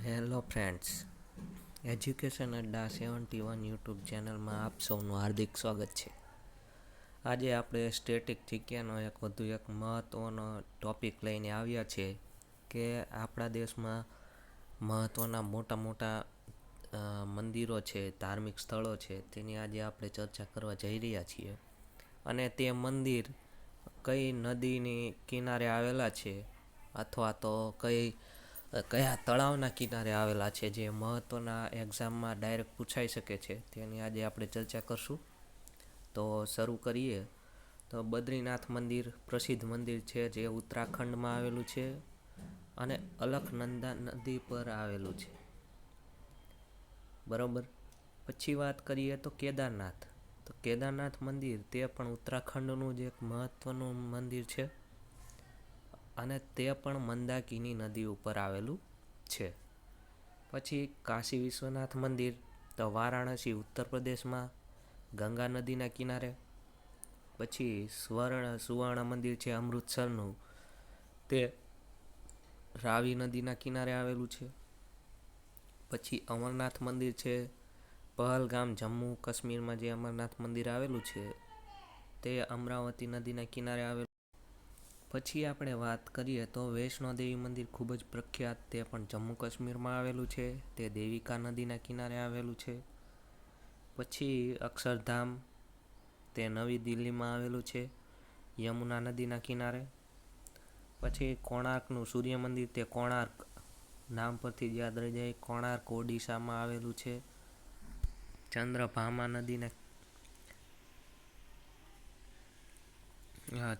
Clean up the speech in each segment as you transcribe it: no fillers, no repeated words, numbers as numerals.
Hello friends, education અડ્ડા 71 YouTube ચેનલમાં આપ સૌનું હાર્દિક સ્વાગત છે. આજે આપણે સ્ટેટિક જગ્યાનો વધુ એક મહત્ત્વનો ટૉપિક લઈને આવ્યા છે કે આપણા દેશમાં મહત્ત્વના મોટા મોટા મંદિરો છે, ધાર્મિક સ્થળો છે, તેની આજે આપણે ચર્ચા કરવા જઈ રહ્યા છીએ. અને તે મંદિર કઈ નદીની કિનારે આવેલા છે અથવા તો કયા તળાવના કિનારે આવેલા છે, જે મહત્ત્વના એક્ઝામમાં ડાયરેક્ટ પૂછાઈ શકે છે, તેની આજે આપણે ચર્ચા કરશું. તો શરૂ કરીએ. તો બદ્રીનાથ મંદિર પ્રસિદ્ધ મંદિર છે, જે ઉત્તરાખંડમાં આવેલું છે અને અલખનંદા નદી પર આવેલું છે. બરાબર. પછી વાત કરીએ તો કેદારનાથ. તો કેદારનાથ મંદિર તે પણ ઉત્તરાખંડનું જ એક મહત્ત્વનું મંદિર છે અને તે પણ મંદાકિની નદી ઉપર આવેલું છે. પછી કાશી વિશ્વનાથ મંદિર, તો વારાણસી ઉત્તર પ્રદેશમાં ગંગા નદીના કિનારે. પછી સુવર્ણ મંદિર છે અમૃતસરનું, તે રાવી નદીના કિનારે આવેલું છે. પછી અમરનાથ મંદિર છે પહલગામ, જમ્મુ કાશ્મીરમાં જે અમરનાથ મંદિર આવેલું છે તે અમરાવતી નદીના કિનારે આવેલું. પછી આપણે વાત કરીએ તો વૈષ્ણોદેવી મંદિર ખૂબ જ પ્રખ્યાત, તે પણ જમ્મુ કાશ્મીરમાં આવેલું છે, તે દેવિકા નદીના કિનારે આવેલું છે. પછી અક્ષરધામ, તે નવી દિલ્હીમાં આવેલું છે, યમુના નદીના કિનારે. પછી કોણાર્કનું સૂર્ય મંદિર, તે કોણાર્ક નામ પરથી યાદ રહી જાય, કોણાર્ક ઓડિશામાં આવેલું છે,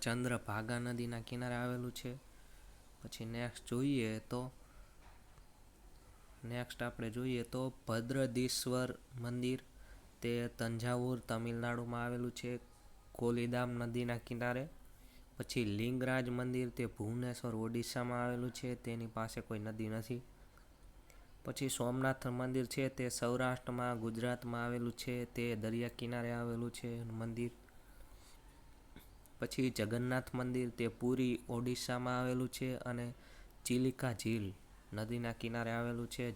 ચંદ્રભાગા નદીના કિનારે આવેલું છે. પછી નેક્સ્ટ આપણે જોઈએ તો ભદ્રદીશ્વર મંદિર, તે તંજાવુર તમિલનાડુમાં આવેલું છે, કોલીદામ નદીના કિનારે. પછી લિંગરાજ મંદિર, તે ભુવનેશ્વર ઓડિશામાં આવેલું છે, તેની પાસે કોઈ નદી નથી. પછી સોમનાથ મંદિર છે, તે સૌરાષ્ટ્રમાં ગુજરાતમાં આવેલું છે, તે દરિયા કિનારે આવેલું છે મંદિર. પછી જગન્નાથ મંદિર, તે પુરી ઓડિશામાં આવેલું છે અને ચિલિકા ઝીલ નદીના કિનારે આવેલું છે,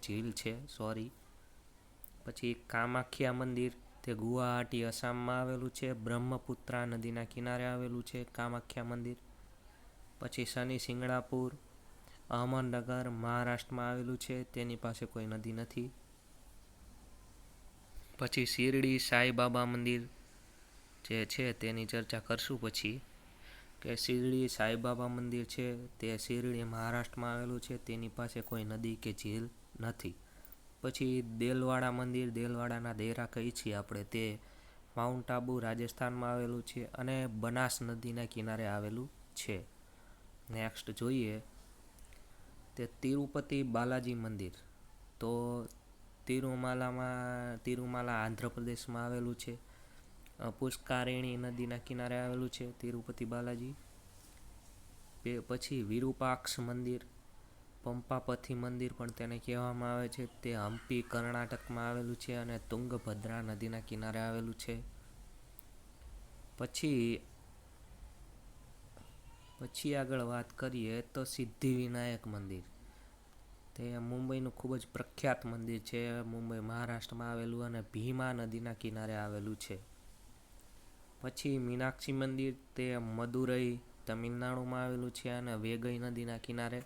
પછી કામાખ્યા મંદિર, તે ગુવાહાટી આસામમાં આવેલું છે, બ્રહ્મપુત્રા નદીના કિનારે આવેલું છે કામાખ્યા મંદિર. પછી શનિ સિંગણાપુર, અહમદનગર મહારાષ્ટ્રમાં આવેલું છે, તેની પાસે કોઈ નદી નથી. પછી શિરડી સાંઈબાબા મંદિર જે છે તેની ચર્ચા કરશું પછી, કે શિરડી સાંઈબાબા મંદિર છે તે શિરડી મહારાષ્ટ્રમાં આવેલું છે, તેની પાસે કોઈ નદી કે ઝીલ નથી. પછી દેલવાડા મંદિર, દેલવાડાના દેરા કહી છીએ આપણે, તે માઉન્ટ આબુ રાજસ્થાનમાં આવેલું છે અને બનાસ નદીના કિનારે આવેલું છે. નેક્સ્ટ જોઈએ તે તિરુપતિ બાલાજી મંદિર, તો તિરુમાલા આંધ્રપ્રદેશમાં આવેલું છે, પુષ્કારેણી નદીના કિનારે આવેલું છે તિરુપતિ બાલાજી. પછી વિરુપાક્ષ મંદિર, પંપાપથી મંદિર પણ તેને કહેવામાં આવે છે, તે હમ્પી કર્ણાટકમાં આવેલું છે અને તુંગભદ્રા નદીના કિનારે આવેલું છે. પછી આગળ વાત કરીએ તો સિદ્ધિવિનાયક મંદિર, તે મુંબઈનું ખૂબ જ પ્રખ્યાત મંદિર છે, મુંબઈ મહારાષ્ટ્રમાં આવેલું અને ભીમા નદીના કિનારે આવેલું છે. પછી મીનાક્ષી મંદિર, તે મદુરઈ તમિલનાડુમાં આવેલું છે અને વેગઈ નદીના કિનારે.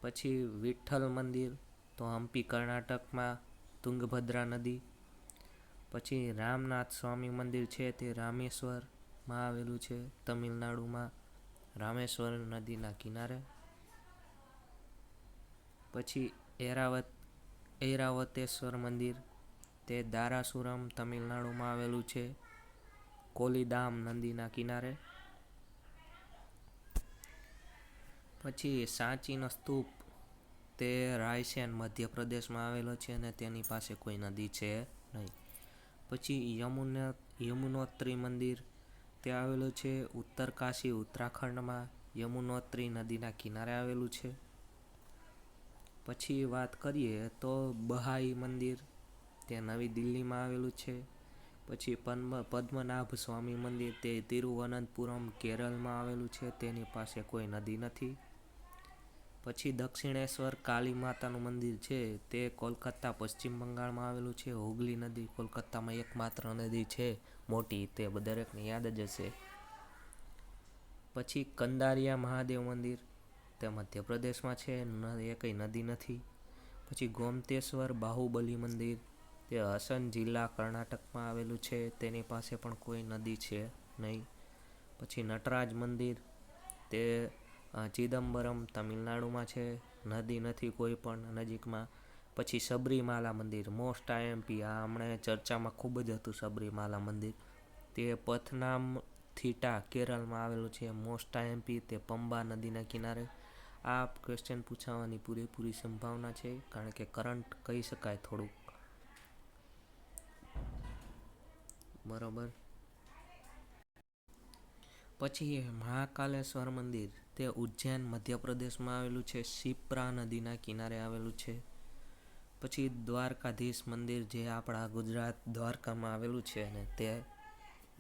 પછી વિઠ્ઠલ મંદિર, તો હમ્પી કર્ણાટકમાં તુંગભદ્રા નદી. પછી રામનાથ સ્વામી મંદિર છે, તે રામેશ્વરમાં આવેલું છે, તમિલનાડુમાં રામેશ્વર નદીના કિનારે. પછી ઐરાવતેશ્વર મંદિર, તે દારાસુરમ તમિલનાડુમાં આવેલું છે, કોલીદામ નદીના કિનારે. પછી સાંચીનો સ્તૂપ, તે રાયસેન મધ્યપ્રદેશમાં આવેલો છે અને તેની પાસે કોઈ નદી છે નહીં. પછી યમુનોત્રી મંદિર, તે આવેલું છે ઉત્તરકાશી ઉત્તરાખંડમાં, યમુનોત્રી નદીના કિનારે આવેલું છે. પછી વાત કરીએ તો બહાઈ મંદિર, તે નવી દિલ્હીમાં આવેલું છે. પછી પદ્મનાભ સ્વામી મંદિર, તે તિરુવનંતપુરમ કેરળમાં આવેલું છે, તેની પાસે કોઈ નદી નથી. પછી દક્ષિણેશ્વર કાલી માતાનું મંદિર છે તે કોલકાતા પશ્ચિમ બંગાળમાં આવેલું છે. હુગલી નદી કોલકાતામાં એકમાત્ર નદી છે મોટી, તે દરેકને યાદ જ હશે. પછી કંદારિયા મહાદેવ મંદિર તે મધ્યપ્રદેશમાં છે, એ કંઈ નદી નથી. પછી ગોમતેશ્વર બાહુબલી મંદિર તે હસન જિલ્લા કર્ણાટકમાં આવેલું છે, તેની પાસે પણ કોઈ નદી છે નહીં. પછી નટરાજ મંદિર તે ચિદમ્બરમ તમિલનાડુમાં છે, નદી નથી કોઈ પણ નજીકમાં. પછી સબરીમાલા મંદિર મોસ્ટ આઈએમપી, આ હમણાં ચર્ચામાં ખૂબ જ હતું સબરીમાલા મંદિર, તે પથનામ થીટા કેરળમાં આવેલું છે. મોસ્ટ આઈએમપી તે પંબા નદીના કિનારે. આ ક્વેશ્ચન પૂછાવાની પૂરેપૂરી સંભાવના છે, કારણ કે કરંટ કહી શકાય થોડુંક. બરોબર. પછી મહાકાલેશ્વર મંદિર તે ઉજ્જૈન મધ્યપ્રદેશમાં આવેલું છે, શિપ્રા નદીના કિનારે આવેલું છે. પછી દ્વારકાધીશ મંદિર જે આપણા ગુજરાત દ્વારકામાં આવેલું છે અને તે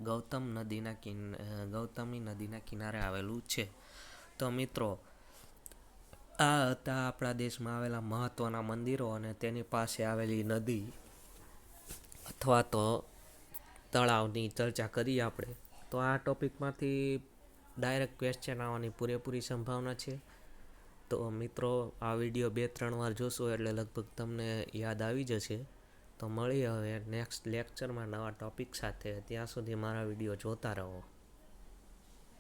ગૌતમી નદીના કિનારે આવેલું છે. તો મિત્રો, આ હતા આપણા દેશમાં આવેલા મહત્વના મંદિરો અને તેની પાસે આવેલી નદી અથવા તો તળાવની ચર્ચા કરીએ આપણે. તો આ ટોપિકમાંથી ડાયરેક્ટ ક્વેશ્ચન આવવાની પૂરેપૂરી સંભાવના છે. તો મિત્રો, આ વિડીયો 2-3 વાર જોશો એટલે લગભગ તમને યાદ આવી જશે. તો મળીએ હવે નેક્સ્ટ લેક્ચરમાં નવા ટોપિક સાથે. ત્યાં સુધી મારા વિડીયો જોતા રહો.